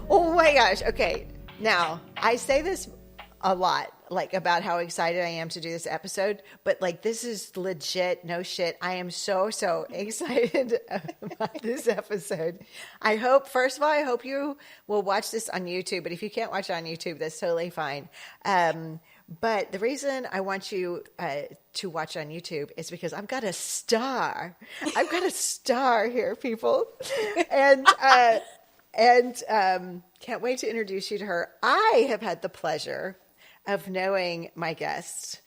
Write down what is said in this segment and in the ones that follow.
Oh my gosh. Okay. Now, I say this a lot, like about how excited I am to do this episode, but like this is legit, no shit. I am so, so excited about this episode. First of all, I hope you will watch this on YouTube, but if you can't watch it on YouTube, that's totally fine. But the reason I want you to watch on YouTube is because I've got a star. I've got a star here, people. And can't wait to introduce you to her. I have had the pleasure of knowing my guest.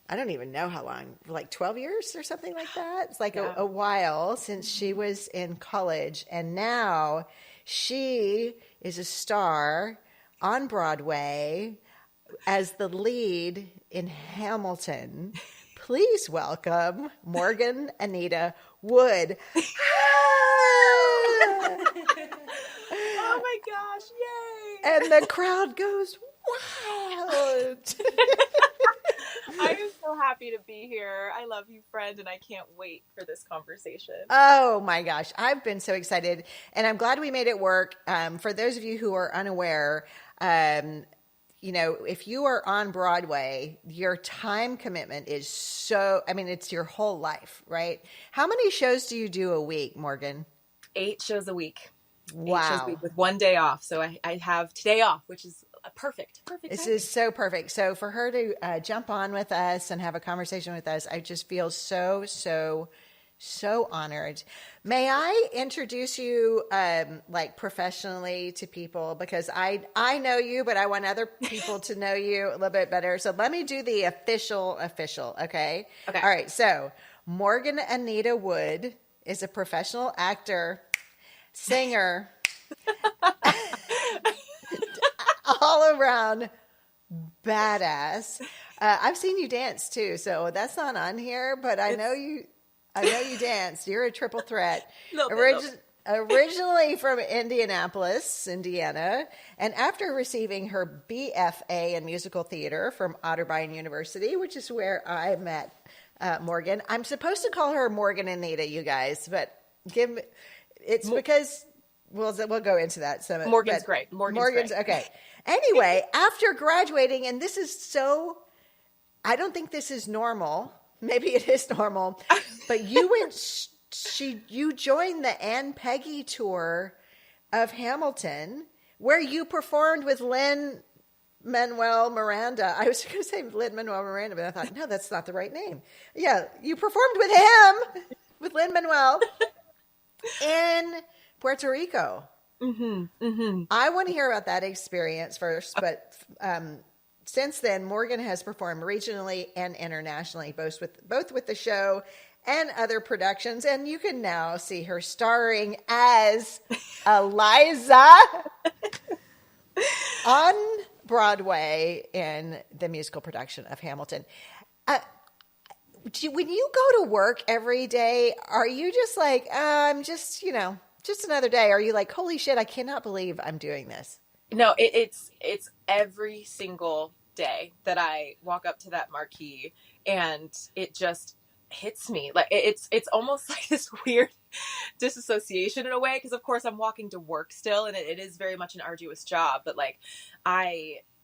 I don't even know how long, like 12 years or something like that. It's like a while since she was in college. And now she is a star on Broadway as the lead in Hamilton. Please welcome Morgan Anita Wood. Oh my gosh, yay! And the crowd goes wild. I am so happy to be here. I love you, friend, and I can't wait for this conversation. Oh my gosh, I've been so excited, and I'm glad we made it work. For those of you who are unaware, if you are on Broadway, your time commitment is it's your whole life, right? How many shows do you do a week, Morgan? 8 shows a week. Wow. 8 shows a week with 1 day off. So I have today off, which is perfect. This is so perfect. So for her to jump on with us and have a conversation with us, I just feel so, so, so honored. May I introduce you professionally to people, because I know you, but I want other people to know you a little bit better. So let me do the official, okay? Okay. All right. So Morgan Anita Wood is a professional actor, singer, all around badass. I've seen you dance too, so that's not on here, but I know you dance. You're a triple threat. Originally from Indianapolis, Indiana, and after receiving her BFA in musical theater from Otterbein University, which is where I met Morgan. I'm supposed to call her Morgan Anita, you guys, but because we'll go into that. Morgan's great. Morgan's great. Okay. Anyway, after graduating, and this is so, I don't think this is normal. Maybe it is normal, but you joined the Ann Peggy tour of Hamilton, where you performed with Lin-Manuel Miranda. I was going to say Lin-Manuel Miranda, but I thought, no, that's not the right name. Yeah, you performed with him, with Lin-Manuel, in Puerto Rico. Mm-hmm, mm-hmm. I want to hear about that experience first, but since then, Morgan has performed regionally and internationally, both with the show and other productions, and you can now see her starring as Eliza on Broadway in the musical production of Hamilton. When you go to work every day, are you just like, I'm just another day? Are you like, holy shit, I cannot believe I'm doing this? No, it's every single day that I walk up to that marquee and it just hits me. Like it's almost like this weird disassociation in a way, because of course I'm walking to work still, and it is very much an arduous job, but like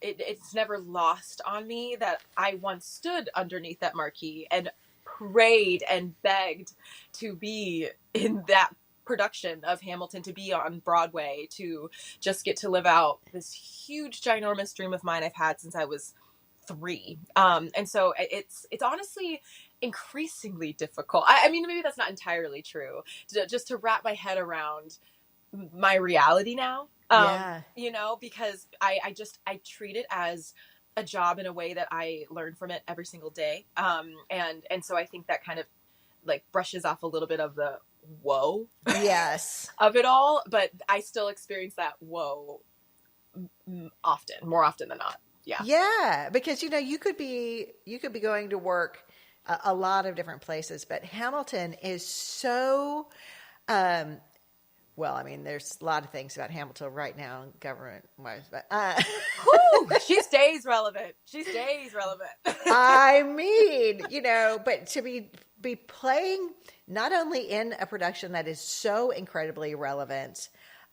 it's never lost on me that I once stood underneath that marquee and prayed and begged to be in that production of Hamilton, to be on Broadway, to just get to live out this huge, ginormous dream of mine I've had since I was 3. And so it's honestly increasingly difficult. I mean, maybe that's not entirely true, just to wrap my head around my reality now. Because I treat it as a job in a way that I learn from it every single day. And so I think that kind of like brushes off a little bit of the whoa of it all, but I still experience that whoa more often than not. Yeah, because you could be going to work a lot of different places, but Hamilton is so well, I mean, there's a lot of things about Hamilton right now, government-wise, but she stays relevant. I mean, but to be playing not only in a production that is so incredibly relevant,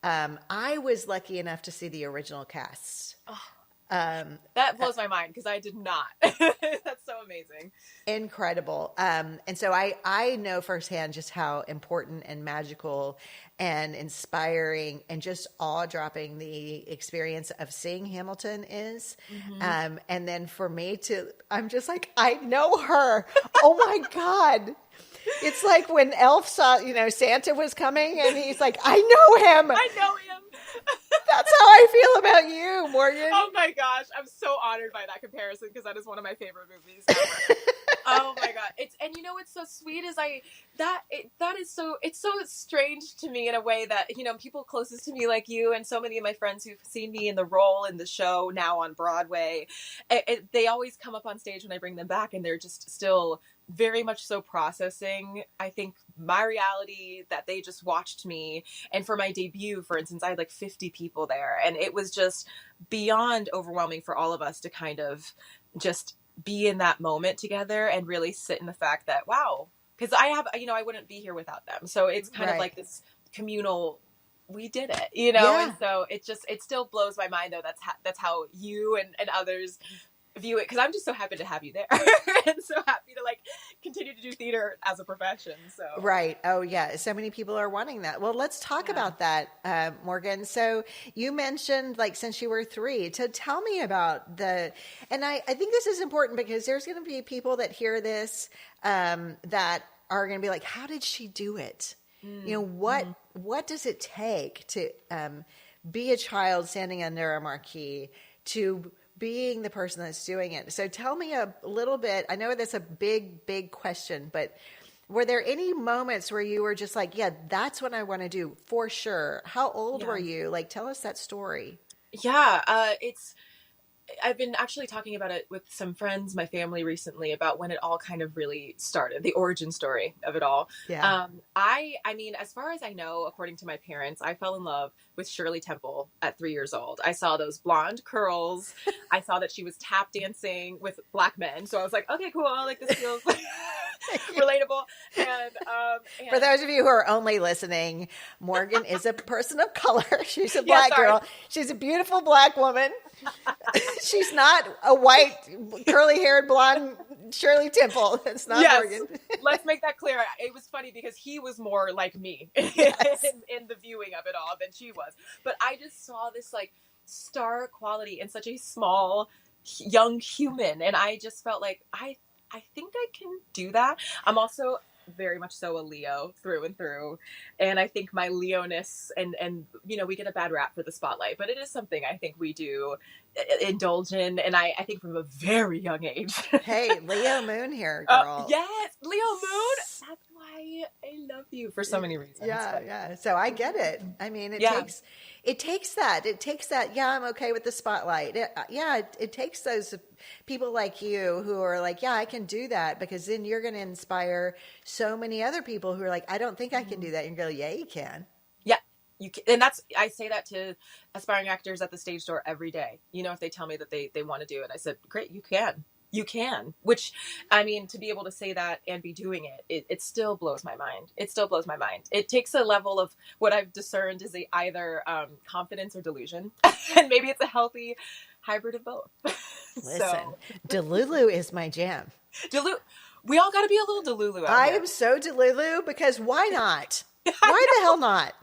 I was lucky enough to see the original cast. That blows my mind because I did not. That's so amazing. Incredible. And so I know firsthand just how important and magical and inspiring and just awe-dropping the experience of seeing Hamilton is. And then for me I'm just like, I know her. Oh my God. It's like when Elf saw, Santa was coming and he's like, I know him. I know him. That's how I feel about you, Morgan. Oh my gosh. I'm so honored by that comparison because that is one of my favorite movies ever. Oh my God. And what's so sweet is it's so strange to me in a way that, people closest to me like you and so many of my friends who've seen me in the role in the show now on Broadway, they always come up on stage when I bring them back and they're just still very much so processing, I think, my reality that they just watched me. And for my debut, for instance, I had like 50 people there and it was just beyond overwhelming for all of us to kind of just be in that moment together and really sit in the fact that, wow, because I wouldn't be here without them. So it's kind of like this communal, we did it, Yeah. And so it still blows my mind though. That's how you and others view it. Because I'm just so happy to have you there and so happy to like continue to do theater as a profession. So right. Oh yeah. So many people are wanting that. Well, let's talk about that, Morgan. So you mentioned like since you were 3, so tell me about and I think this is important because there's going to be people that hear this, that are going to be like, how did she do it? What does it take to, be a child standing under a marquee to being the person that's doing it? So tell me a little bit. I know that's a big, big question, but were there any moments where you were just like, yeah, that's what I want to do for sure? How old were you? Like, tell us that story. Yeah, I've been actually talking about it with some friends, my family recently, about when it all kind of really started, the origin story of it all. Yeah. I mean, as far as I know, according to my parents, I fell in love with Shirley Temple at 3 years old. I saw those blonde curls. I saw that she was tap dancing with black men. So I was like, okay, cool. Like this feels relatable. And for those of you who are only listening, Morgan is a person of color. She's a black girl. She's a beautiful black woman. She's not a white, curly-haired, blonde Shirley Temple. It's not Morgan. Let's make that clear. It was funny because he was more like me in the viewing of it all than she was. But I just saw this like star quality in such a small, young human, and I just felt like I think I can do that. I'm also very much so a Leo through and through. And I think my Leo-ness and we get a bad rap for the spotlight, but it is something I think we do indulge in. And I think from a very young age. Hey, Leo Moon here, girl. Yes, Leo Moon. That's why I love you for so many reasons. Yeah. So I get it. I mean, it takes that. Yeah, I'm okay with the spotlight. It takes those people like you who are like, yeah, I can do that, because then you're going to inspire so many other people who are like, I don't think I can do that. And you go, yeah, you can. Yeah, you can. And I say that to aspiring actors at the stage door every day. If they tell me that they want to do it, I said, great, you can. You can, which, I mean, to be able to say that and be doing it still blows my mind. It still blows my mind. It takes a level of what I've discerned is either confidence or delusion. And maybe it's a healthy hybrid of both. Listen, Delulu is my jam. We all got to be a little Delulu. I am so Delulu, because why not? Why the hell not?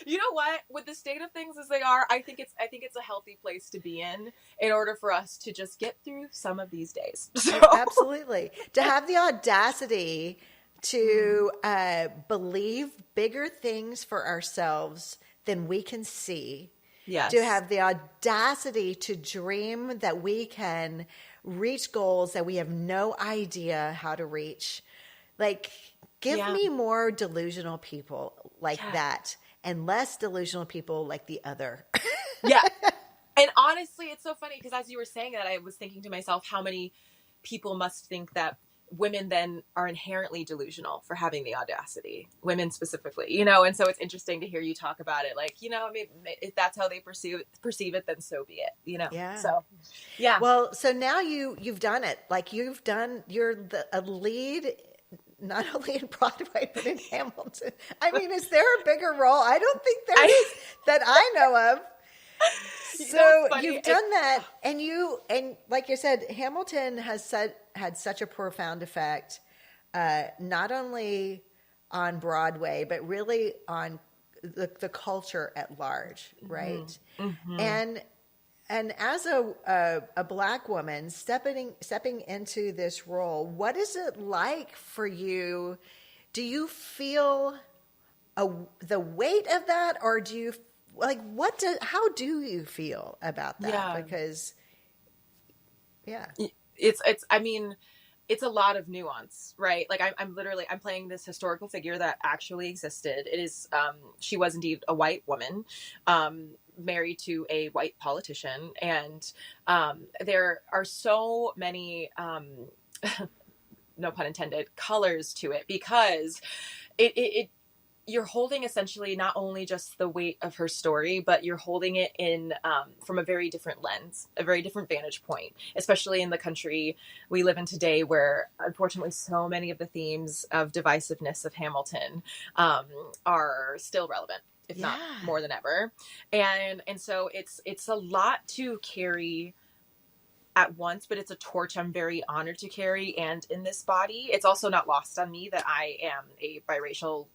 You know what? With the state of things as they are, I think it's a healthy place to be in order for us to just get through some of these days. So. Absolutely. To have the audacity to believe bigger things for ourselves than we can see. Yes. To have the audacity to dream that we can reach goals that we have no idea how to reach. Like, give me more delusional people like that, and less delusional people like the other. Yeah. And honestly, it's so funny because as you were saying that, I was thinking to myself, how many people must think that women then are inherently delusional for having the audacity, women specifically, and so it's interesting to hear you talk about it. Like, if that's how they perceive it, then so be it, Yeah. So, yeah. Well, so now you've done it. Like, you're a lead not only in Broadway, but in Hamilton. I mean, is there a bigger role? I don't think there I, is that I know of. you know, So it's funny. you've done that, and like you said, Hamilton had such a profound effect, not only on Broadway, but really on the culture at large, right? Mm-hmm. And as a Black woman stepping into this role, what is it like for you? Do you feel the weight of that, or do you like how do you feel about that? Yeah. Because It's I mean, it's a lot of nuance, right? Like I'm playing this historical figure that actually existed. It is she was indeed a white woman, married to a white politician, and there are so many no pun intended colors to it, because it you're holding essentially not only just the weight of her story, but you're holding it in from a very different lens, a very different vantage point, especially in the country we live in today, where unfortunately so many of the themes of divisiveness of Hamilton are still relevant, if not more than ever. And so it's a lot to carry at once, but it's a torch I'm very honored to carry. And in this body, it's also not lost on me that I am a biracial,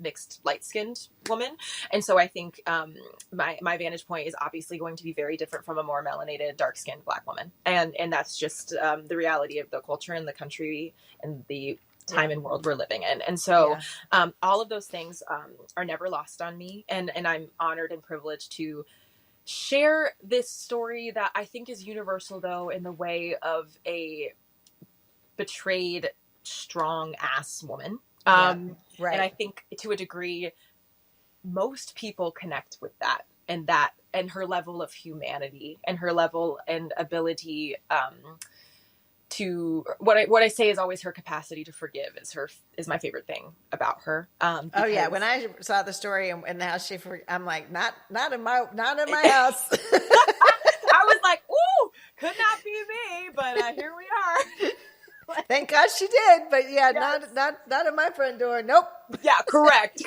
mixed, light-skinned woman. And so I think my vantage point is obviously going to be very different from a more melanated, dark-skinned Black woman. And that's just the reality of the culture and the country and the time and world we're living in. And so all of those things are never lost on me. And I'm honored and privileged to share this story that I think is universal, though, in the way of a betrayed, strong ass woman. Right. And I think to a degree, most people connect with that and her level of humanity and her level and ability to what I say is always her capacity to forgive is my favorite thing about her. When I saw the story and how I'm like, not in my house. I was like, ooh, could not be me, but here we are. Thank God she did, but not at my front door. Nope. Yeah, correct.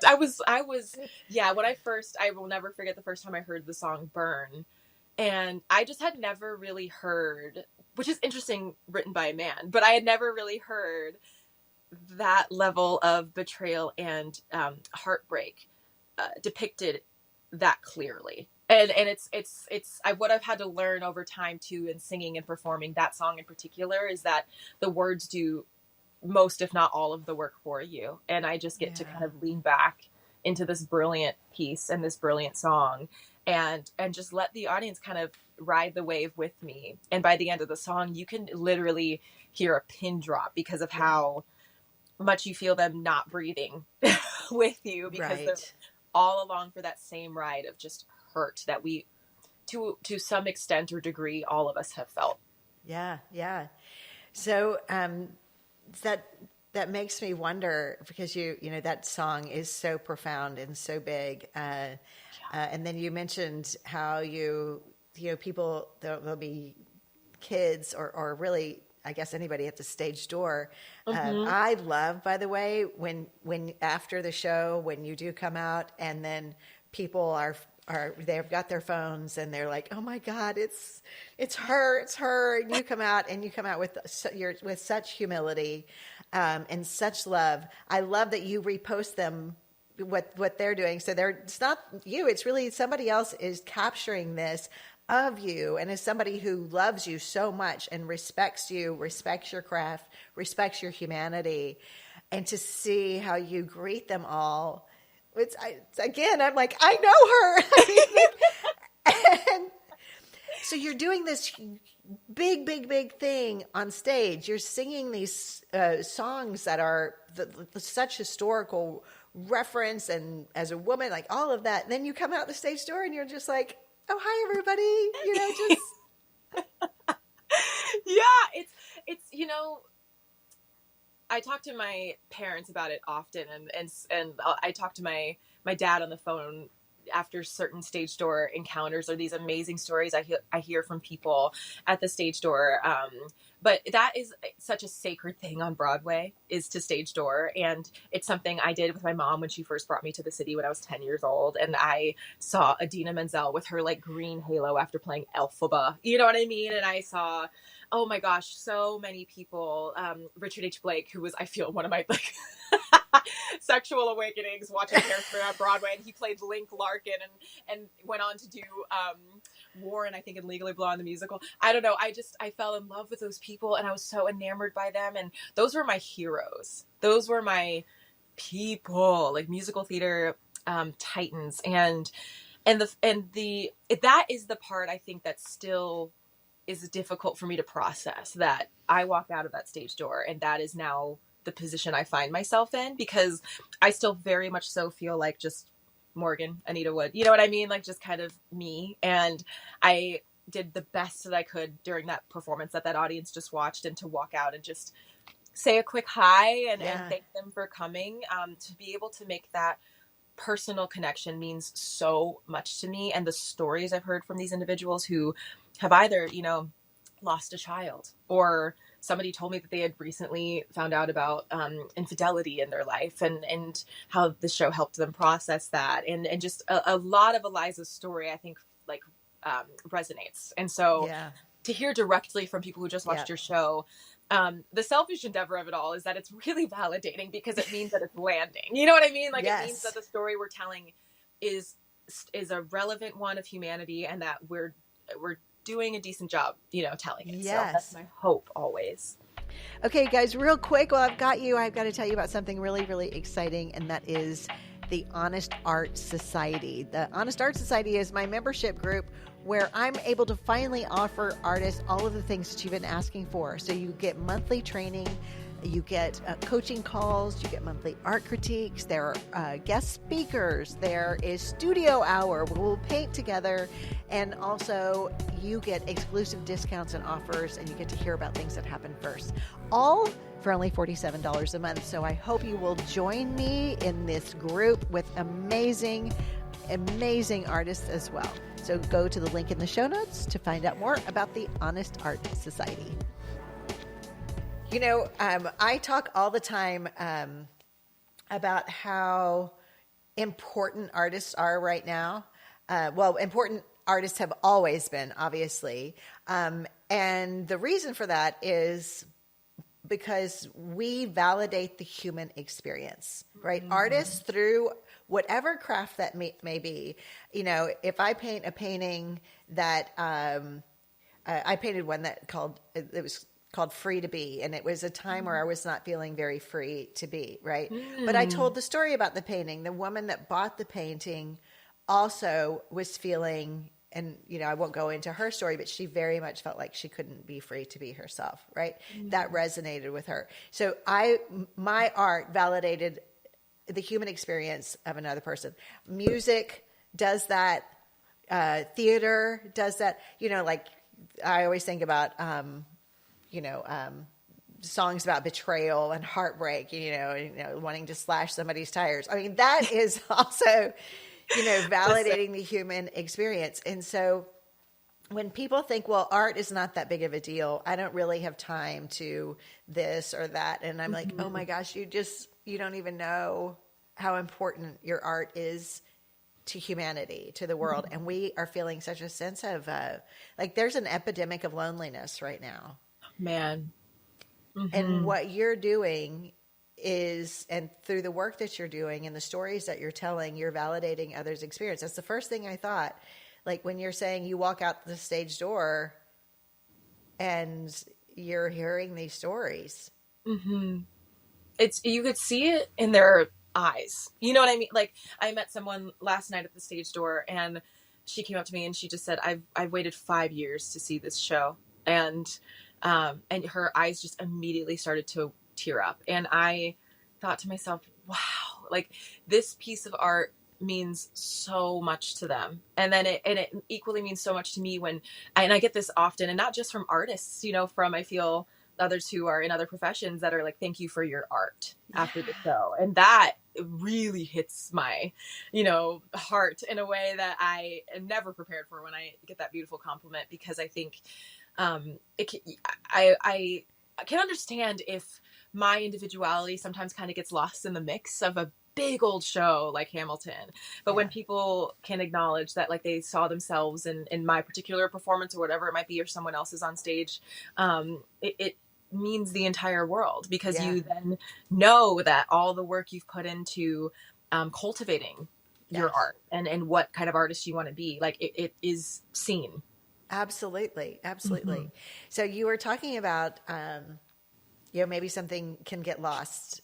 I was I will never forget the first time I heard the song Burn. And I just had never really heard, which is interesting, written by a man, but I had never really heard that level of betrayal and heartbreak depicted that clearly. And it's what I've had to learn over time too, in singing and performing that song in particular, is that the words do most, if not all, of the work for you. And I just get to kind of lean back into this brilliant piece and this brilliant song and just let the audience kind of ride the wave with me. And by the end of the song, you can literally hear a pin drop because of how much you feel them not breathing with you, because they're all along for that same ride of just hurt that we, to some extent or degree, all of us have felt. Yeah. So that makes me wonder, because you know that song is so profound and so big, and then you mentioned how you know people, there'll be kids or really, I guess, anybody at the stage door. I love, by the way, when after the show, when you do come out and then people are they've got their phones and they're like, oh my God, it's her. And you come out with such humility and such love. I love that you repost them, what they're doing. So it's not you, it's really somebody else is capturing this of you, and as somebody who loves you so much and respects you, respects your craft, respects your humanity, and to see how you greet them all. Again, I'm like, I know her. And so you're doing this big thing on stage. You're singing these songs that are such historical reference, and as a woman, like all of that. And then you come out the stage door and you're just like, oh, hi, everybody. You know, just. Yeah, it's, you know, I talk to my parents about it often, and I talk to my dad on the phone after certain stage door encounters or these amazing stories I hear from people at the stage door. But that is such a sacred thing on Broadway, is to stage door. And it's something I did with my mom when she first brought me to the city when I was 10 years old. And I saw Adina Menzel with her like green halo after playing Elphaba. You know what I mean? And I saw, oh my gosh, so many people. Richard H. Blake, who was, I feel, one of my like sexual awakenings watching Hairspray on Broadway, and he played Link Larkin and went on to do Warren, I think, in Legally Blonde the musical. I don't know. I fell in love with those people, and I was so enamored by them, and those were my heroes. Those were my people, like musical theater titans, and that is the part I think that still is difficult for me to process, that I walk out of that stage door and that is now the position I find myself in, because I still very much so feel like just Morgan, Anita Wood, you know what I mean? Like just kind of me. And I did the best that I could during that performance that audience just watched, and to walk out and just say a quick hi and thank them for coming. To be able to make that personal connection means so much to me. And the stories I've heard from these individuals who have either, you know, lost a child, or somebody told me that they had recently found out about infidelity in their life, and how the show helped them process that. And just a lot of Eliza's story, I think, like resonates. And so to hear directly from people who just watched your show, the selfish endeavor of it all is that it's really validating, because it means that it's landing. You know what I mean? Like it means that the story we're telling is a relevant one of humanity, and that we're doing a decent job, you know, telling it. So that's my hope always. Okay, guys, real quick, while I've got to tell you about something really, really exciting, and that is the Honest Art Society. The Honest Art Society is my membership group where I'm able to finally offer artists all of the things that you've been asking for. So you get monthly training, you get coaching calls, you get monthly art critiques, there are guest speakers, there is studio hour where we'll paint together, and also you get exclusive discounts and offers, and you get to hear about things that happen first. All for only $47 a month. So I hope you will join me in this group with amazing artists as well. So go to the link in the show notes to find out more about the Honest Art Society. You know, I talk all the time about how important artists are right now. Important artists have always been, obviously. And the reason for that is because we validate the human experience, right? Mm-hmm. Artists, through whatever craft that may be, you know, if I paint a painting that I painted one that it was called Free to Be, and it was a time where I was not feeling very free to be, right? But I told the story about the painting. The woman that bought the painting also was feeling, and you know, I won't go into her story, but she very much felt like she couldn't be free to be herself, right? That resonated with her. So my art validated the human experience of another person. Music does that. Theater does that. You know, like I always think about, songs about betrayal and heartbreak, wanting to slash somebody's tires. I mean, that is also, validating the human experience. And so when people think, well, art is not that big of a deal, I don't really have time to this or that. And I'm like, oh my gosh, you don't even know how important your art is to humanity, to the world. And we are feeling such a sense of, there's an epidemic of loneliness right now. Man. And what you're doing is, and through the work that you're doing and the stories that you're telling, you're validating others' experience. That's the first thing I thought. Like when you're saying you walk out the stage door and you're hearing these stories. Mm-hmm. You could see it in their eyes. You know what I mean? Like I met someone last night at the stage door, and she came up to me and she just said, I've waited 5 years to see this show. And her eyes just immediately started to tear up. And I thought to myself, wow, like this piece of art means so much to them. And then it equally means so much to me when I get this often, and not just from artists, from, I feel, others who are in other professions that are like, thank you for your art after the show. And that it really hits my, heart in a way that I am never prepared for when I get that beautiful compliment, because I think, it can, I can understand if my individuality sometimes kind of gets lost in the mix of a big old show like Hamilton. But when people can acknowledge that, like, they saw themselves in my particular performance or whatever it might be, or someone else is on stage, it means the entire world, because you then know that all the work you've put into cultivating your art and what kind of artist you want to be, like, it is seen. Absolutely. Absolutely. So you were talking about, maybe something can get lost,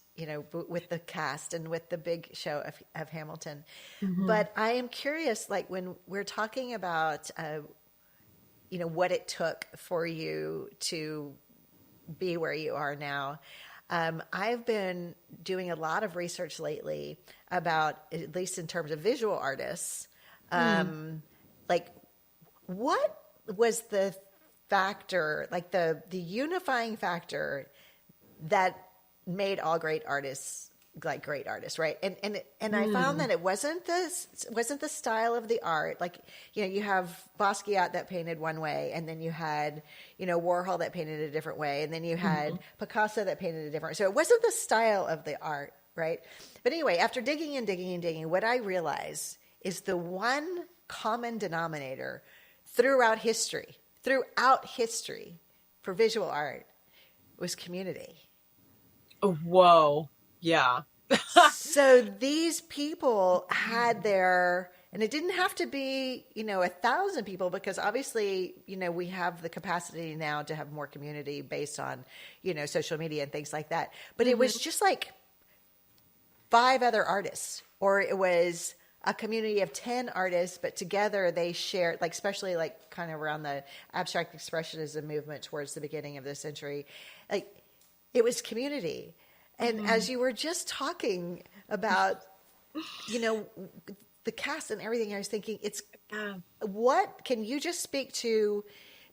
with the cast and with the big show of Hamilton. But I am curious, like, when we're talking about, what it took for you to be where you are now. I've been doing a lot of research lately about, at least in terms of visual artists, like, what was the factor, like the unifying factor that made all great artists like great artists, right? And I found that it wasn't the style of the art. Like, you have Basquiat that painted one way, and then you had, Warhol that painted a different way, and then you had Picasso that painted a different. So it wasn't the style of the art, right? But anyway, after digging and digging and digging, what I realized is the one common denominator throughout history for visual art was community. Oh, whoa. Yeah. So these people had and it didn't have to be, 1,000 people, because obviously, we have the capacity now to have more community based on, social media and things like that. But it was just like 5 other artists, or it was a community of 10 artists, but together they shared, like, especially like kind of around the abstract expressionism movement towards the beginning of the century, like, it was community. And as you were just talking about, the cast and everything, I was thinking, what can you just speak to,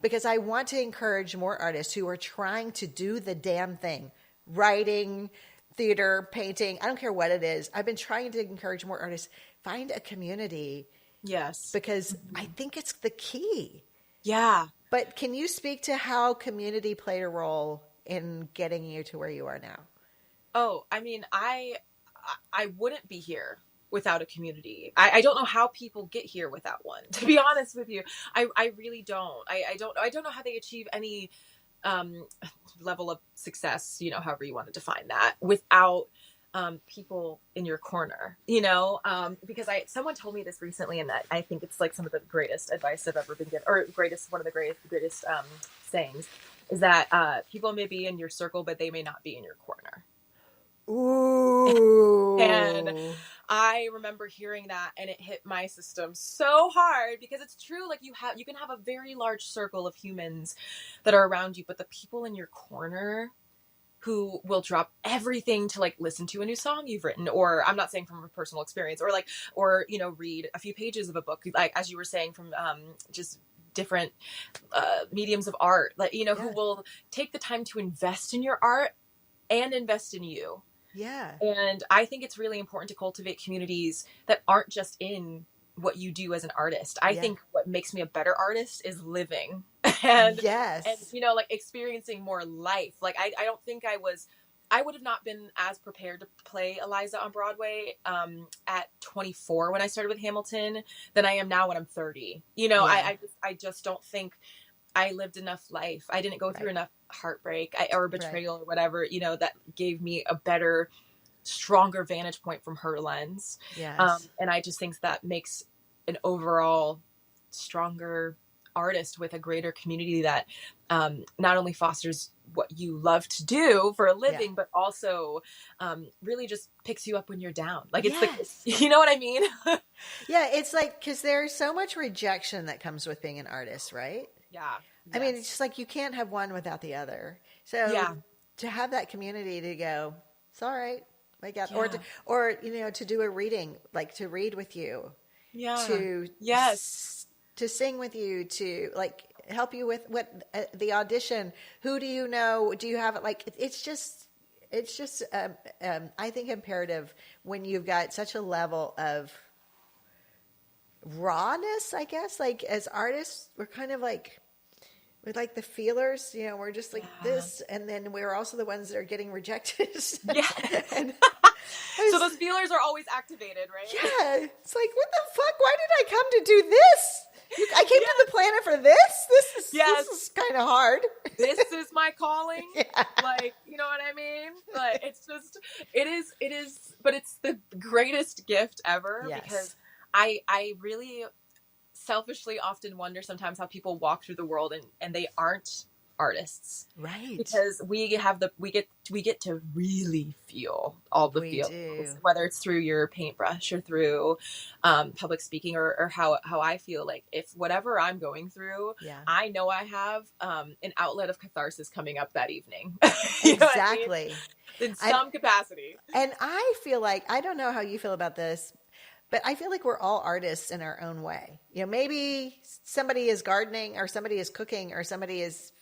because I want to encourage more artists who are trying to do the damn thing, writing, theater, painting, I don't care what it is. I've been trying to encourage more artists, find a community. Yes. Because I think it's the key. Yeah. But can you speak to how community played a role in getting you to where you are now? Oh, I mean, I wouldn't be here without a community. I don't know how people get here without one, to be honest with you. I really don't. I don't know how they achieve any level of success, however you want to define that, without people in your corner, because someone told me this recently, and that I think it's like some of the greatest advice I've ever been given, or one of the greatest sayings, is that people may be in your circle, but they may not be in your corner. Ooh. And I remember hearing that, and it hit my system so hard, because it's true. Like, you can have a very large circle of humans that are around you, but the people in your corner who will drop everything to, like, listen to a new song you've written, or I'm not saying from a personal experience, or read a few pages of a book, like, as you were saying, from just different mediums of art, like, who will take the time to invest in your art and invest in you. Yeah. And I think it's really important to cultivate communities that aren't just in what you do as an artist. I think what makes me a better artist is living and like, experiencing more life. Like, I don't think I would have not been as prepared to play Eliza on Broadway at 24 when I started with Hamilton than I am now when I'm 30. I just don't think I lived enough life. I didn't go through enough heartbreak or betrayal or whatever, that gave me a better, stronger vantage point from her lens. Yes. And I just think that makes an overall stronger artist with a greater community that not only fosters what you love to do for a living, but also really just picks you up when you're down. Like, it's like, you know what I mean? Yeah. It's like, because there's so much rejection that comes with being an artist, right? Yeah. I mean, it's just like, you can't have one without the other. So to have that community to go, it's all right. Or to do a reading, like, to read with you, to sing with you, to, like, help you with what the audition. Who do you know? Do you have it? Like, it's just, it's just, I think imperative when you've got such a level of rawness, I guess, like as artists, we're kind of like, we're like the feelers, we're just like Yeah. this. And then we're also the ones that are getting rejected. Yeah. And So those feelers are always activated, right? yeah, it's like, what the fuck? Why did I come to do this? I came to the planet for this? This is kind of hard. This is my calling. Yeah. Like, you know what I mean? But it's just, it is, but it's the greatest gift ever. Yes. Because I really selfishly often wonder sometimes how people walk through the world and they aren't artists, Right. because we get to really feel all the feelings, do. whether it's through your paintbrush or through public speaking or how I feel. Like, if whatever I'm going through, Yeah. I know I have an outlet of catharsis coming up that evening. You know what I mean? Exactly. In some capacity. And I feel like, I don't know how you feel about this, but I feel like we're all artists in our own way. Maybe somebody is gardening or somebody is cooking or somebody is,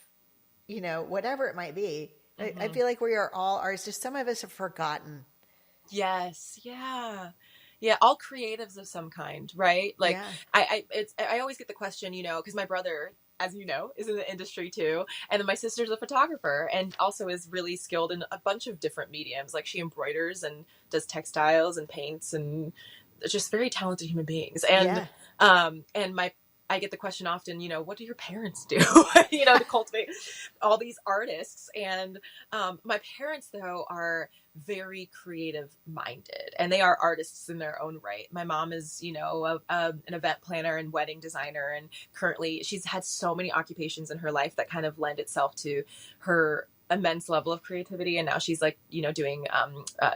whatever it might be. Mm-hmm. I feel like we are all artists. Just some of us have forgotten. Yes. Yeah. Yeah. All creatives of some kind, right? Like, yeah. I always get the question, because my brother, as you know, is in the industry too. And then my sister's a photographer and also is really skilled in a bunch of different mediums. Like, she embroiders and does textiles and paints and just very talented human beings. And, I get the question often, what do your parents do, to cultivate all these artists? And my parents, though, are very creative minded, and they are artists in their own right. My mom is, an event planner and wedding designer, and currently she's had so many occupations in her life that kind of lend itself to her immense level of creativity. And now she's like, doing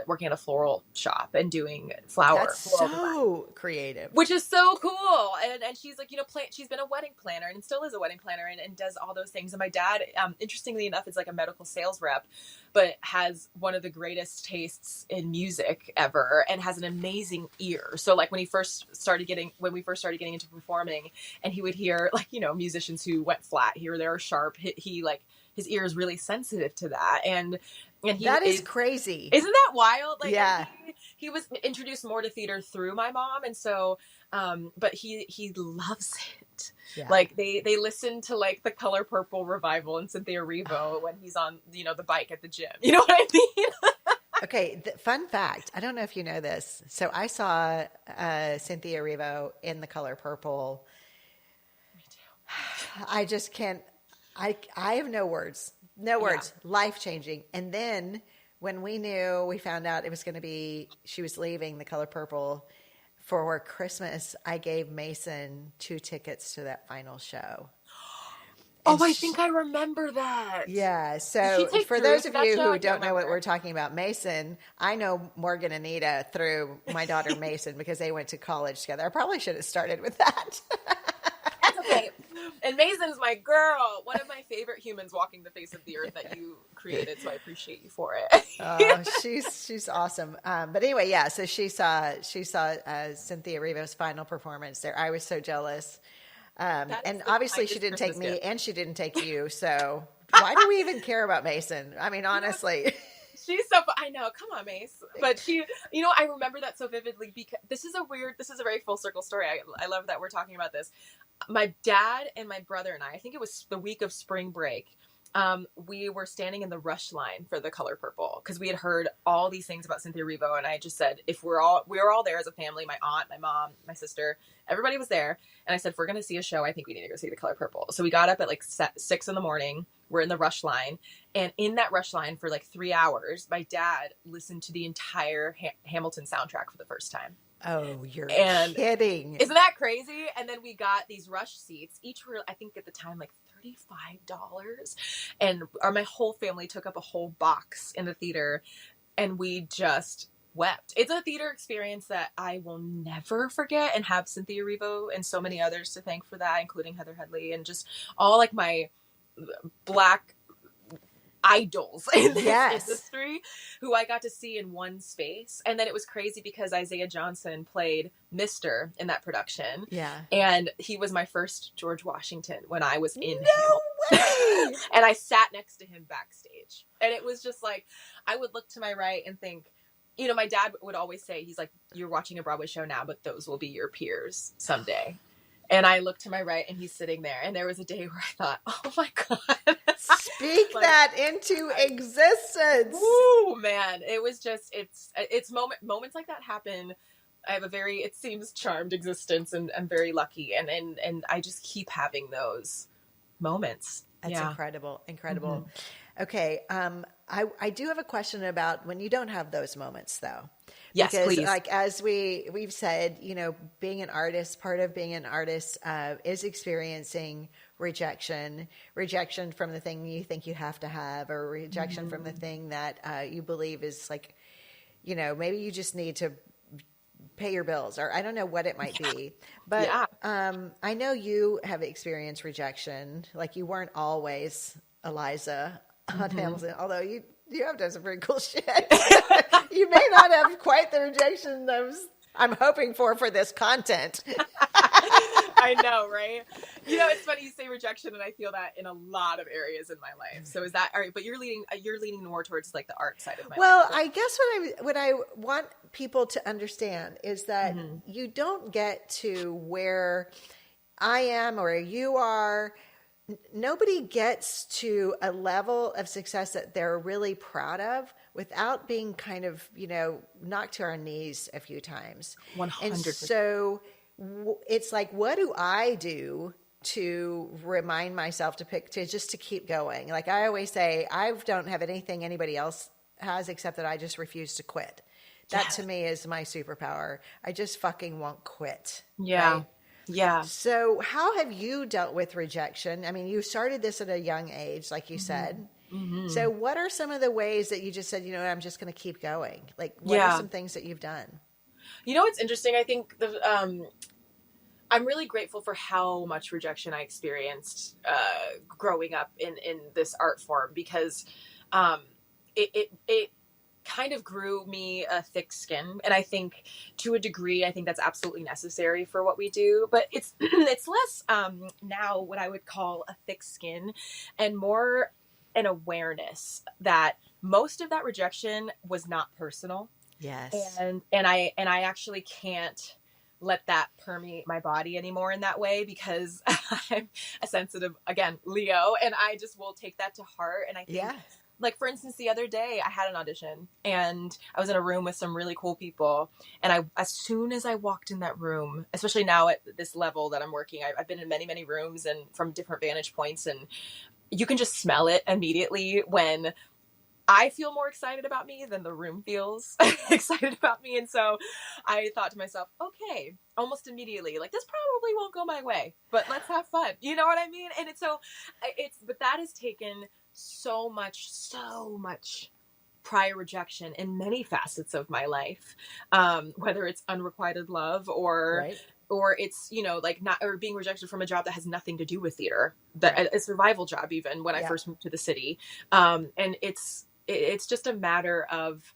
working at a floral shop and doing floral so creative, which is so cool. And she's like, she's been a wedding planner and still is a wedding planner and does all those things. And my dad, interestingly enough, is like a medical sales rep, but has one of the greatest tastes in music ever and has an amazing ear. So like when we first started getting into performing, and he would hear like, musicians who went flat here, they were sharp. He like, his ear is really sensitive to that. And that is crazy. Isn't that wild? Like, yeah. He was introduced more to theater through my mom. And so, but he loves it. Yeah. Like they listen to like the Color Purple revival and Cynthia Erivo when he's on, the bike at the gym. You know what I mean? Okay. Fun fact. I don't know if you know this. So I saw Cynthia Erivo in the Color Purple. Me too. I just can't. I have no words. No words. Yeah. Life-changing. And then when we found out it was going to be, she was leaving the Color Purple for Christmas, I gave Mason 2 tickets to that final show. And I think I remember that. Yeah. So for those of you who don't know what we're talking about, Mason, I know Morgan and Anita through my daughter Mason because they went to college together. I probably should have started with that. That's okay. And Mason's my girl, one of my favorite humans walking the face of the earth that you created. So I appreciate you for it. Oh, she's awesome. But anyway, yeah. So she saw Cynthia Erivo's final performance there. I was so jealous. And obviously she didn't take me and she didn't take you. So why do we even care about Mason? I mean, honestly. She's so, I know, come on, Mace. But she, I remember that so vividly because this is a very full circle story. I love that we're talking about this. My dad and my brother and I think it was the week of spring break. We were standing in the rush line for the Color Purple because we had heard all these things about Cynthia Erivo, and I just said, we were all there as a family, my aunt, my mom, my sister, everybody was there. And I said, if we're going to see a show, I think we need to go see the Color Purple. So we got up at like 6 a.m. We're in the rush line. And in that rush line for like 3 hours, my dad listened to the entire Hamilton soundtrack for the first time. Oh, you're kidding. Isn't that crazy? And then we got these rush seats. Each were, I think at the time, like $35. And my whole family took up a whole box in the theater. And we just wept. It's a theater experience that I will never forget, and have Cynthia Erivo and so many others to thank for that, including Heather Headley and just all like my Black idols in this industry who I got to see in one space. And then it was crazy because Isaiah Johnson played Mr. in that production. Yeah. And he was my first George Washington when I was in No funny. And I sat next to him backstage. And it was just like, I would look to my right and think, you know, my dad would always say, he's like, you're watching a Broadway show now, but those will be your peers someday. And I looked to my right and he's sitting there. And there was a day where I thought, oh my God. Speak like, that into existence. Woo, man. It was just, it's moments like that happen. I have a very, it seems, charmed existence, and I'm very lucky. And I just keep having those moments. That's incredible. Incredible. Mm-hmm. Okay. I do have a question about when you don't have those moments, though. Yes, because please. Like, as we've said, you know, being an artist, part of being an artist is experiencing rejection from the thing you think you have to have, or rejection from the thing that you believe is like, you know, maybe you just need to pay your bills, or I don't know what it might be. But I know you have experienced rejection. Like, you weren't always Eliza on Hamilton, although you have done some pretty cool shit. You may not have quite the rejection I'm hoping for this content. I know, right? You know, it's funny you say rejection, and I feel that in a lot of areas in my life. So is that all right? But you're leaning more towards like the art side of my life. Well, I guess what I want people to understand is that you don't get to where I am or you are. Nobody gets to a level of success that they're really proud of without being kind of, you know, knocked to our knees a few times. 100%. And so it's like, what do I do to remind myself to just to keep going? Like I always say, I don't have anything anybody else has except that I just refuse to quit. That to me is my superpower. I just fucking won't quit. Yeah. Right? Yeah. So how have you dealt with rejection? I mean, you started this at a young age, like you said. Mm-hmm. So what are some of the ways that you just said, you know, I'm just going to keep going? Like, what are some things that you've done? You know, it's interesting. I think I'm really grateful for how much rejection I experienced growing up in this art form, because it kind of grew me a thick skin. And I think to a degree, I think that's absolutely necessary for what we do. But it's less now what I would call a thick skin, and more an awareness that most of that rejection was not personal. Yes. And I actually can't let that permeate my body anymore in that way, because I'm a sensitive, again, Leo, and I just will take that to heart. And I think, like, for instance, the other day I had an audition and I was in a room with some really cool people. And as soon as I walked in that room, especially now at this level that I'm working, I've been in many, many rooms and from different vantage points, and you can just smell it immediately when I feel more excited about me than the room feels excited about me. And so I thought to myself, okay, almost immediately, like, this probably won't go my way, but let's have fun. You know what I mean? And but that has taken so much prior rejection in many facets of my life, whether it's unrequited love or it's, you know, like not, or being rejected from a job that has nothing to do with theater, a survival job, even when I first moved to the city. And it's just a matter of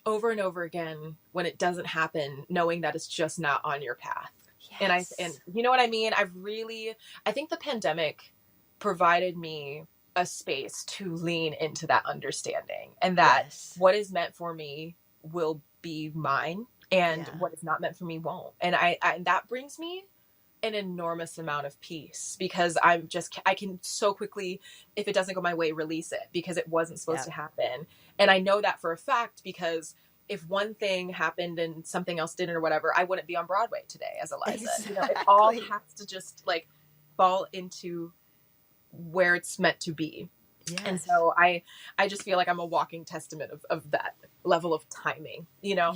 over and over again, when it doesn't happen, knowing that it's just not on your path. Yes. And you know what I mean? I think the pandemic provided me a space to lean into that understanding, and that what is meant for me will be mine, and what is not meant for me won't. And I that brings me an enormous amount of peace, because I can so quickly, if it doesn't go my way, release it, because it wasn't supposed to happen. And I know that for a fact, because if one thing happened and something else didn't or whatever, I wouldn't be on Broadway today as Eliza. Exactly. You know, it all has to just like fall into where it's meant to be. Yes. And so I just feel like I'm a walking testament of that level of timing, you know?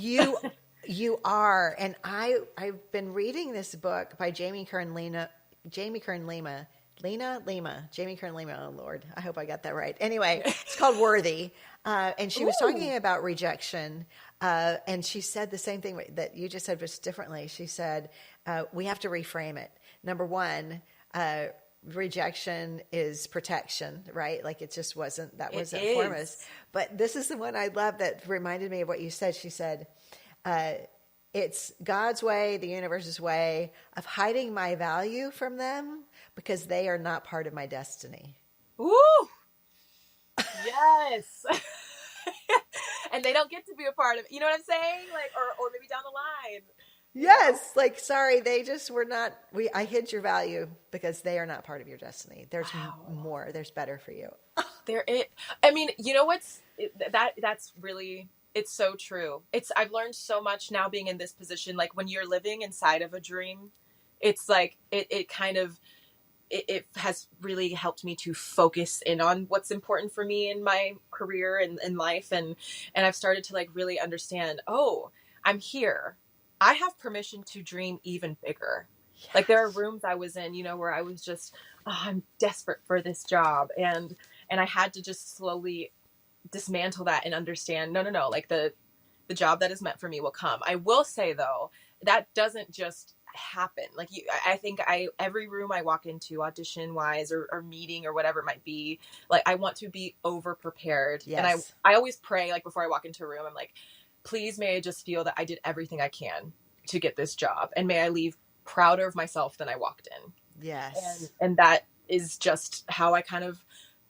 You are. And I've been reading this book by Jamie Kern Lima. Oh Lord, I hope I got that right. Anyway, it's called Worthy. And she was talking about rejection. And she said the same thing that you just said, just differently. She said, we have to reframe it. Number one, rejection is protection, right? Like it just wasn't for us. But this is the one I love that reminded me of what you said. She said, it's God's way, the universe's way of hiding my value from them, because they are not part of my destiny. Ooh, yes. And they don't get to be a part of it. You know what I'm saying? Like, or maybe down the line. Yes, like sorry, they just were not. I hid your value because they are not part of your destiny. There's Wow. more. There's better for you. I mean, you know that's really, it's so true. I've learned so much now being in this position. Like when you're living inside of a dream, it's like it kind of it has really helped me to focus in on what's important for me in my career and in life, and I've started to like really understand, oh, I'm here. I have permission to dream even bigger. Like there are Yes. rooms I was in, where I was just, oh, I'm desperate for this job, and I had to just slowly dismantle that and understand, no, like the job that is meant for me will come. I will say though, that doesn't just happen. Like I think every room I walk into, audition wise or meeting or whatever it might be, like I want to be over prepared. And Yes. I always pray, like before I walk into a room, I'm like, please may I just feel that I did everything I can to get this job, and may I leave prouder of myself than I walked in. Yes. And that is just how I kind of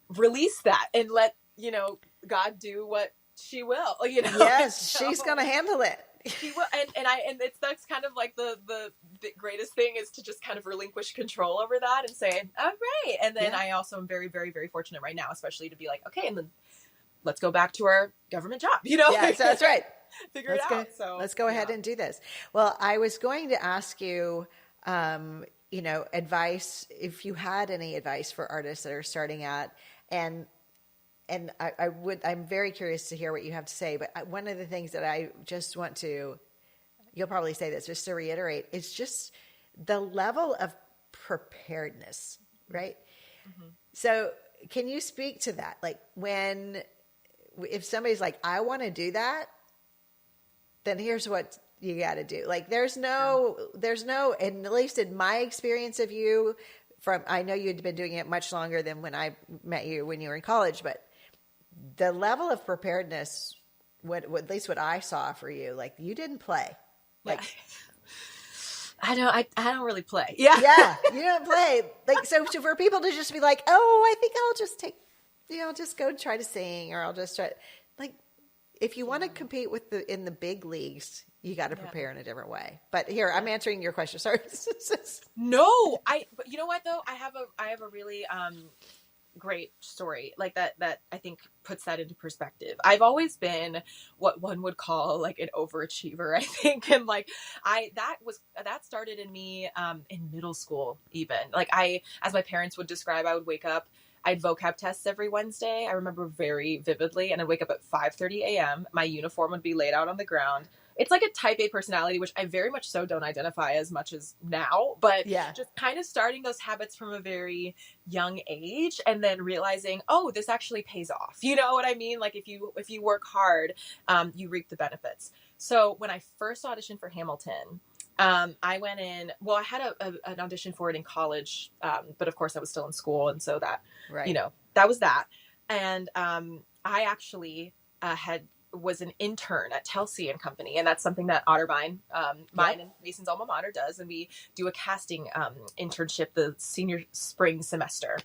release that and let God do what she will, Yes, so she's gonna handle it. she will, and that's kind of like the greatest thing is to just kind of relinquish control over that and say, all right. And then Yeah. I also am very, very, very fortunate right now, especially to be like, okay, and then let's go back to our government job, Yeah, so that's right. figure Let's it go. out. So Let's go ahead and do this. Well, I was going to ask you, advice, if you had any advice for artists that are starting out, and I'm very curious to hear what you have to say. But one of the things that I just want to, you'll probably say this, just to reiterate, it's just the level of preparedness, right? Mm-hmm. So, can you speak to that? Like if somebody's like, I want to do that, then here's what you got to do. Like there's no, and at least in my experience of you, I know you'd been doing it much longer than when I met you when you were in college, but the level of preparedness, at least what I saw for you, like you didn't play. Like, I don't really play. Yeah. Yeah, you don't play. Like, so for people to just be like, oh, I think I'll just just go try to sing, or I'll just try. Like, if you want to compete in the big leagues, you got to prepare in a different way. But here, I'm answering your question. Sorry. No, but you know what though? I have a really great story like that I think puts that into perspective. I've always been what one would call like an overachiever, I think. And like that started in me in middle school even. Like as my parents would describe, I would wake up, I had vocab tests every Wednesday. I remember very vividly, and I'd wake up at 5:30 a.m. My uniform would be laid out on the ground. It's like a type A personality, which I very much so don't identify as much as now, but Yeah. just kind of starting those habits from a very young age, and then realizing, oh, this actually pays off. You know what I mean? Like if you work hard, you reap the benefits. So when I first auditioned for Hamilton, I went in, well, I had an audition for it in college, but of course I was still in school. And so that, Right. That was that. And I actually was an intern at Telsey and Company. And that's something that Otterbein, mine and Mason's alma mater, does. And we do a casting internship the senior spring semester.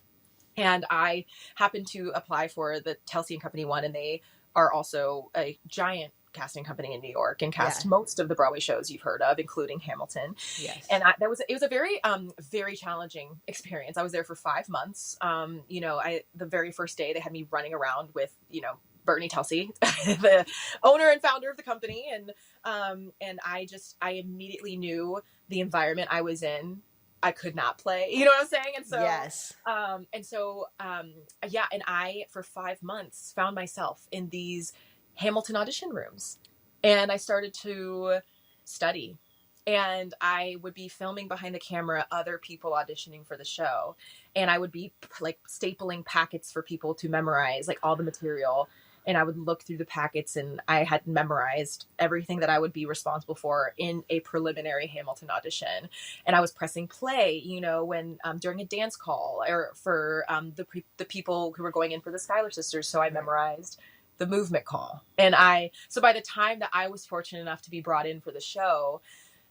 And I happened to apply for the Telsey and Company one, and they are also a giant casting company in New York and cast most of the Broadway shows you've heard of, including Hamilton. Yes. And it was a very, very challenging experience. I was there for 5 months. The very first day they had me running around with, Bernie Telsey, the owner and founder of the company. And I immediately knew the environment I was in, I could not play, you know what I'm saying? And so, yes. And I, for 5 months, found myself in these Hamilton audition rooms, and I started to study, and I would be filming behind the camera other people auditioning for the show, and I would be like stapling packets for people to memorize like all the material. And I would look through the packets, and I had memorized everything that I would be responsible for in a preliminary Hamilton audition. And I was pressing play, when during a dance call, or for the people who were going in for the Schuyler sisters. So I memorized the movement call. And so by the time that I was fortunate enough to be brought in for the show,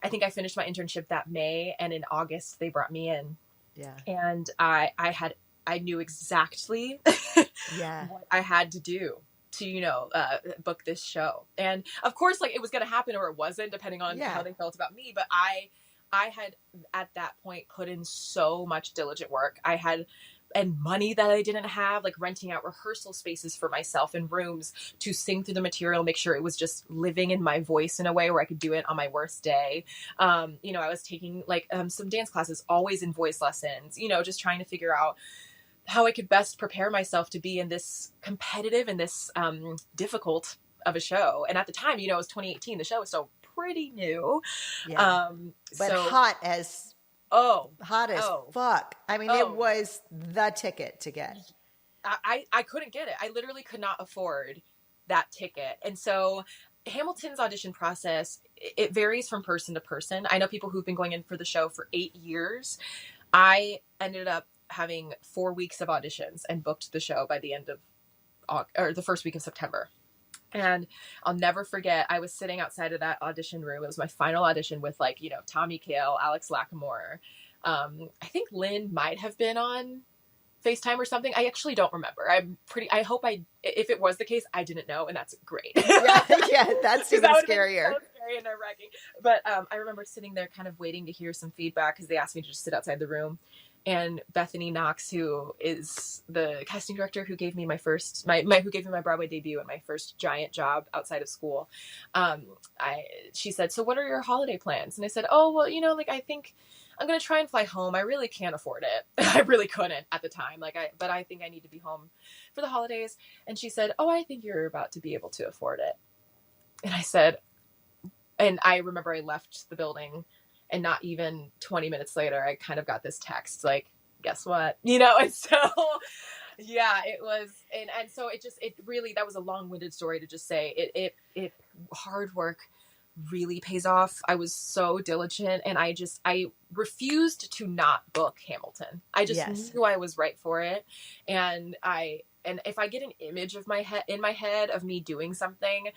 I think I finished my internship that May, and in August they brought me in. Yeah. And I knew exactly Yeah. what I had to do to, book this show. And of course, like, it was going to happen or it wasn't, depending on Yeah. how they felt about me. But I had at that point put in so much diligent work. And money that I didn't have, like renting out rehearsal spaces for myself in rooms to sing through the material, make sure it was just living in my voice in a way where I could do it on my worst day. I was taking like some dance classes, always in voice lessons, just trying to figure out how I could best prepare myself to be in this competitive and this difficult of a show. And at the time, it was 2018. The show was still pretty new. Yeah. But So hot as oh, fuck. I mean, it oh, was the ticket to get. I couldn't get it. I literally could not afford that ticket. And so Hamilton's audition process, it varies from person to person. I know people who've been going in for the show for 8 years. I ended up having 4 weeks of auditions and booked the show by the end of the first week of September. And I'll never forget, I was sitting outside of that audition room. It was my final audition with Tommy Kail, Alex Lacamoire. I think Lynn might have been on FaceTime or something. I actually don't remember. If it was the case, I didn't know, and that's great. Yeah, that's even scarier. So scary and nerve-wracking. But I remember sitting there kind of waiting to hear some feedback because they asked me to just sit outside the room. And Bethany Knox, who is the casting director who gave me who gave me my Broadway debut and my first giant job outside of school, she said, "So what are your holiday plans?" And I said, "Oh, well, I think I'm going to try and fly home. I really can't afford it." I really couldn't at the time. But I think I need to be home for the holidays. And she said, "Oh, I think you're about to be able to afford it." And I said, and I remember I left the building, and not even 20 minutes later, I kind of got this text like, "Guess what?" And so, yeah, it was. And so it really, that was a long-winded story to just say it hard work really pays off. I was so diligent, and I refused to not book Hamilton. I just knew I was right for it. And if I get an image of in my head of me doing something,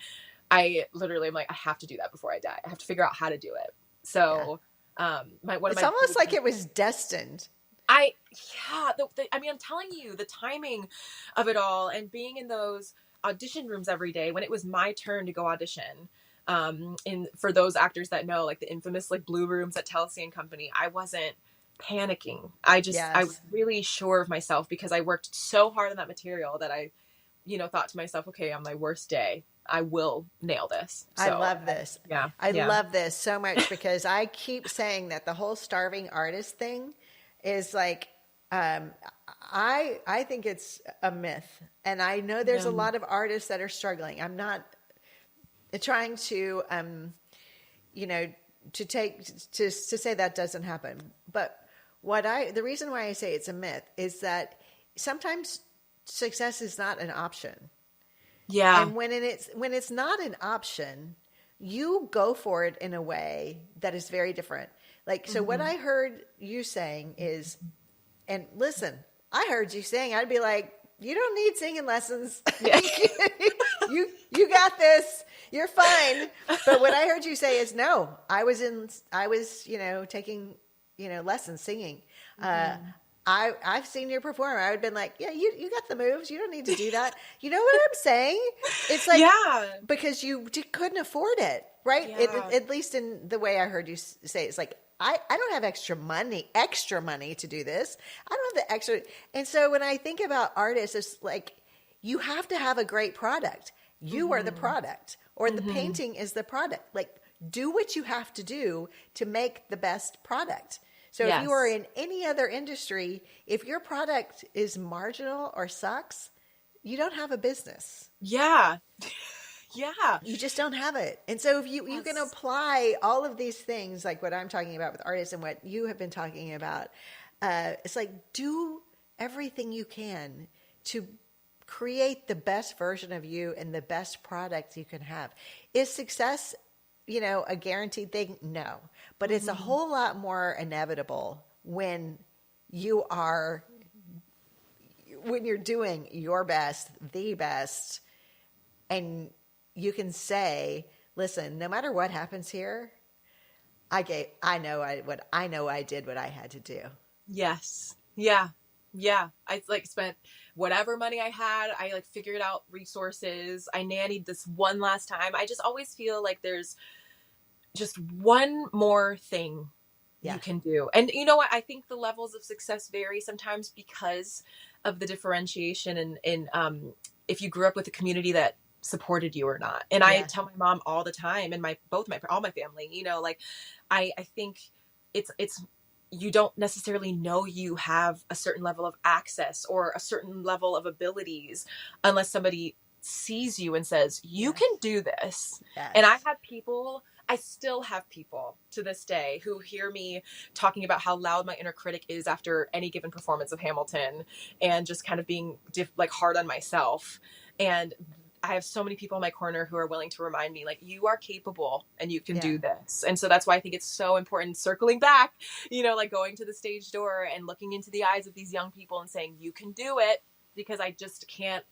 I literally am like, I have to do that before I die. I have to figure out how to do it. So, it's almost like it was destined. I mean, I'm telling you, the timing of it all, and being in those audition rooms every day when it was my turn to go audition. For those actors that know, like the infamous like blue rooms at Telsey and Company, I wasn't panicking. I was really sure of myself because I worked so hard on that material that I, thought to myself, okay, on my worst day, I will nail this. So, I love this. I yeah. love this so much because I keep saying that the whole starving artist thing is like, I think it's a myth, and I know there's a lot of artists that are struggling. I'm not trying to, to say that doesn't happen. But the reason why I say it's a myth is that sometimes success is not an option. Yeah. And when it's not an option, you go for it in a way that is very different. Like, so what I heard you saying is, and listen, I heard you saying, I'd be like, you don't need singing lessons. Yeah. you got this. You're fine. But what I heard you say is, no, I was taking, lessons singing. I've seen you perform. I would have been like, yeah, you got the moves. You don't need to do that. You know what I'm saying? It's like, because you couldn't afford it, right? Yeah. At least in the way I heard you say, it's like, I don't have extra money to do this. I don't have the extra. And so when I think about artists, it's like, you have to have a great product. You are the product, or the painting is the product. Like, do what you have to do to make the best product. So if you are in any other industry, if your product is marginal or sucks, you don't have a business. Yeah. Yeah. You just don't have it. And so if you can apply all of these things, like what I'm talking about with artists and what you have been talking about, it's like, do everything you can to create the best version of you and the best product you can have. Is success, a guaranteed thing? No. But it's a whole lot more inevitable when you're doing your best, the best, and you can say, listen, no matter what happens here, I did what I had to do. Yes. Yeah. Yeah. I like spent whatever money I had. I like figured out resources. I nannied this one last time. I just always feel like there's just one more thing you Yeah. can do. And you know what? I think the levels of success vary sometimes because of the differentiation and if you grew up with a community that supported you or not. And I Yeah. tell my mom all the time, and my both my all my family, you know, like I think it's you don't necessarily know you have a certain level of access or a certain level of abilities unless somebody sees you and says, you Yes. can do this. And Yes. I still have people to this day who hear me talking about how loud my inner critic is after any given performance of Hamilton and just kind of being like hard on myself. And I have so many people in my corner who are willing to remind me, like, you are capable and you can Yeah. do this. And so that's why I think it's so important, circling back, you know, like going to the stage door and looking into the eyes of these young people and saying, you can do it, because I just can't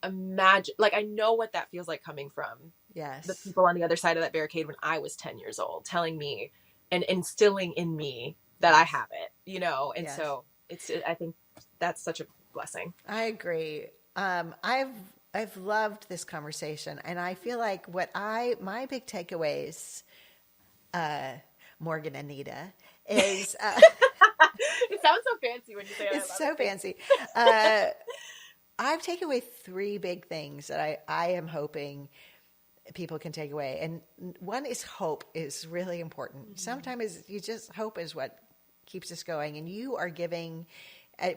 imagine, like, I know what that feels like coming from the Yes. people on the other side of that barricade when I was 10 years old, telling me and instilling in me that I Yes. have it, you know? And Yes. so I think that's such a blessing. I agree. I've loved this conversation, and I feel like my big takeaways, Morgan Anita, is It sounds so fancy when you say it. I it's love so it. fancy. I've taken away three big things that I am hoping people can take away, and one is hope is really important. Sometimes you just hope is what keeps us going, and you are giving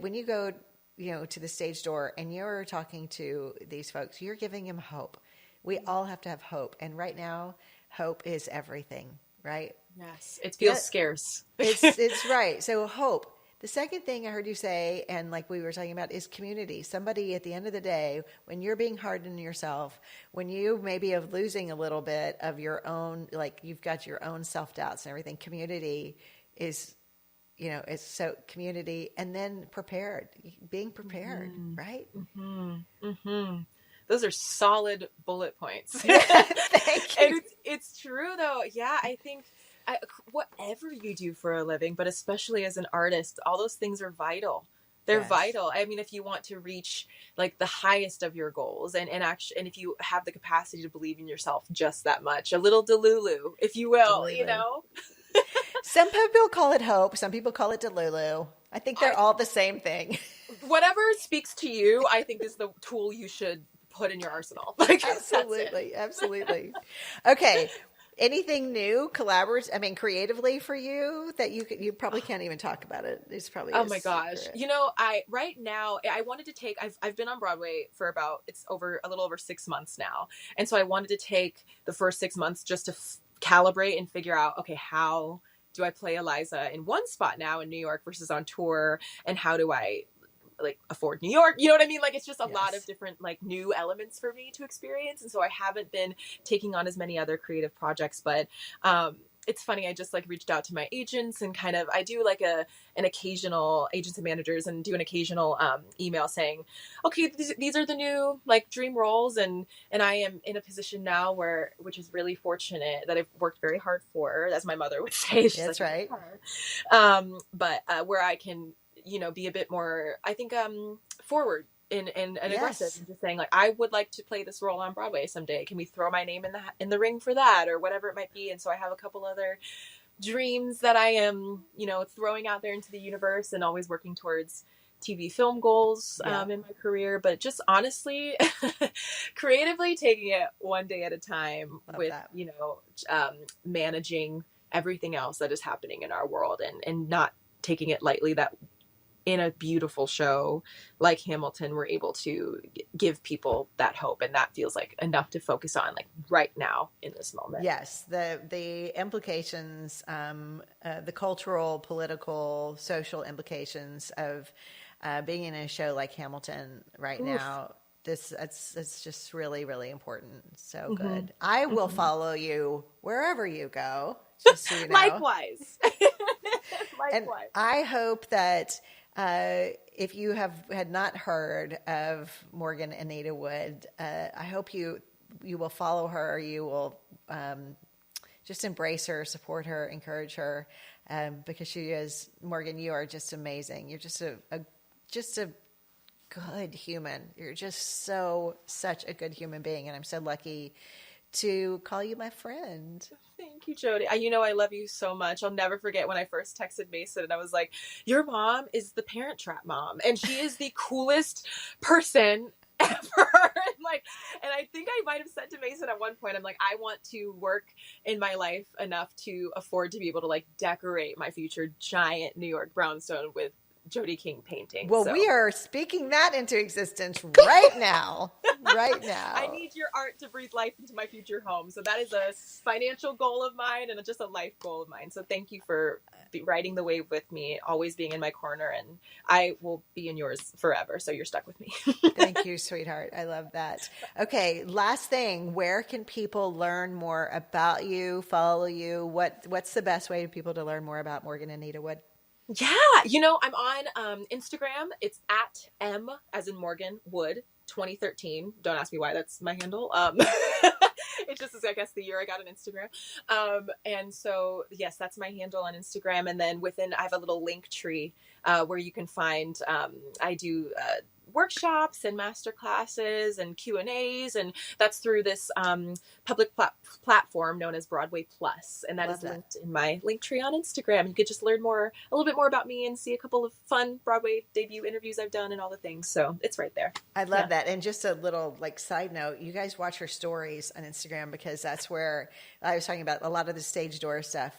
when you go, to the stage door and you're talking to these folks, you're giving them hope. We all have to have hope, and right now, hope is everything, right? Yes, it The, feels scarce. it's right. So hope. The second thing I heard you say, and like we were talking about, is community. Somebody at the end of the day, when you're being hard on yourself, when you maybe are losing a little bit of your own, like you've got your own self doubts and everything, community is, it's so community, and then being prepared, Mm-hmm. right? Mm-hmm. Mm-hmm. Those are solid bullet points. Thank And you. it's true though. Yeah, I think whatever you do for a living, but especially as an artist, all those things are vital. They're Yes, vital. I mean, if you want to reach like the highest of your goals, and if you have the capacity to believe in yourself just that much, a little delulu, if you will, you Delulu. know. Some people call it hope. Some people call it Delulu. I think they're I all the same thing. Whatever speaks to you, I think is the tool you should put in your arsenal. Like that's it. Absolutely, absolutely. Okay, anything new, creatively for you that you probably can't even talk about it. It's probably Oh a my gosh. secret. You know, I right now I wanted to take I've been on Broadway for about it's over a little over 6 months now. And so I wanted to take the first 6 months just to calibrate and figure out, okay, how do I play Eliza in one spot now in New York versus on tour, and how do I like afford New York? You know what I mean? Like it's just a lot of Yes. different like new elements for me to experience. And so I haven't been taking on as many other creative projects, but it's funny. I just like reached out to my agents and kind of I do like an occasional agents and managers and do an occasional email saying, okay, these are the new like dream roles, and I am in a position now where which is really fortunate that I've worked very hard for, as my mother would say. She's That's like, right. but where I can be a bit more, I think, forward and aggressive, Yes. and just saying like I would like to play this role on Broadway someday. Can we throw my name in the ring for that, or whatever it might be? And so I have a couple other dreams that I am throwing out there into the universe, and always working towards TV film goals Yeah. in my career. But just honestly, creatively taking it one day at a time Love with that. managing everything else that is happening in our world, and not taking it lightly that in a beautiful show like Hamilton, we're able to give people that hope, and that feels like enough to focus on like right now in this moment. Yes, the implications, the cultural, political, social implications of being in a show like Hamilton right Oof. now. It's just really, really important. So Mm-hmm. good. I will Mm-hmm. follow you wherever you go, just so you know. Likewise. And Likewise. I hope that if you had not heard of Morgan Anita Wood, I hope you will follow her. You will just embrace her, support her, encourage her. because she is, Morgan, you are just amazing. You're just a good human. You're just such a good human being. And I'm so lucky to call you my friend. Thank you, Jody. I love you so much. I'll never forget when I first texted Mason and I was like, your mom is the Parent Trap mom. And she is the coolest person ever. And I think I might have said to Mason at one point, I'm like, I want to work in my life enough to afford to be able to like decorate my future giant New York brownstone with Jody King painting. Well, we are speaking that into existence right now. Right now. I need your art to breathe life into my future home. So that is a financial goal of mine and just a life goal of mine. So thank you for riding the wave with me, always being in my corner, and I will be in yours forever. So you're stuck with me. Thank you, sweetheart. I love that. Okay, last thing. Where can people learn more about you, follow you? What's the best way for people to learn more about Morgan Anita Wood? Yeah, I'm on Instagram. It's at M as in Morgan Wood 2013. Don't ask me why that's my handle. It's just, I guess, the year I got an Instagram. And so, yes, that's my handle on Instagram. And then I have a little link tree where you can find, I do workshops and masterclasses and Q&As, and that's through this public platform known as Broadway Plus, and that is linked in my link tree on Instagram. You could just learn a little bit more about me and see a couple of fun Broadway debut interviews I've done and all the things. So it's right there. I love that. And just a little side note, you guys watch her stories on Instagram, because that's where I was talking about a lot of the stage door stuff.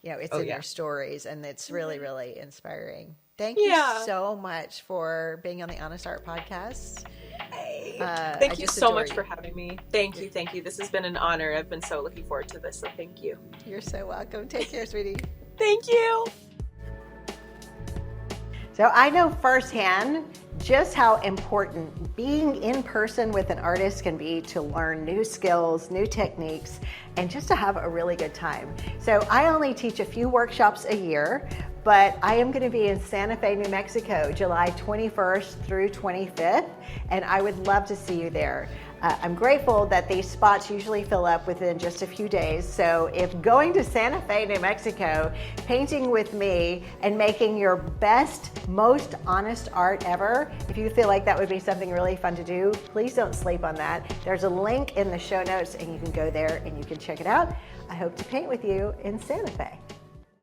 It's in your stories, and it's really, really inspiring. Thank you so much for being on the Honest Art podcast. Thank you so much for having me. Thank you. This has been an honor. I've been so looking forward to this, so thank you. You're so welcome. Take care, sweetie. Thank you. So I know firsthand just how important being in person with an artist can be to learn new skills, new techniques, and just to have a really good time. So I only teach a few workshops a year, but I am going to be in Santa Fe, New Mexico, July 21st through 25th, and I would love to see you there. I'm grateful that these spots usually fill up within just a few days, so if going to Santa Fe, New Mexico, painting with me, and making your best, most honest art ever, if you feel like that would be something really fun to do, please don't sleep on that. There's a link in the show notes, and you can go there and you can check it out. I hope to paint with you in Santa Fe.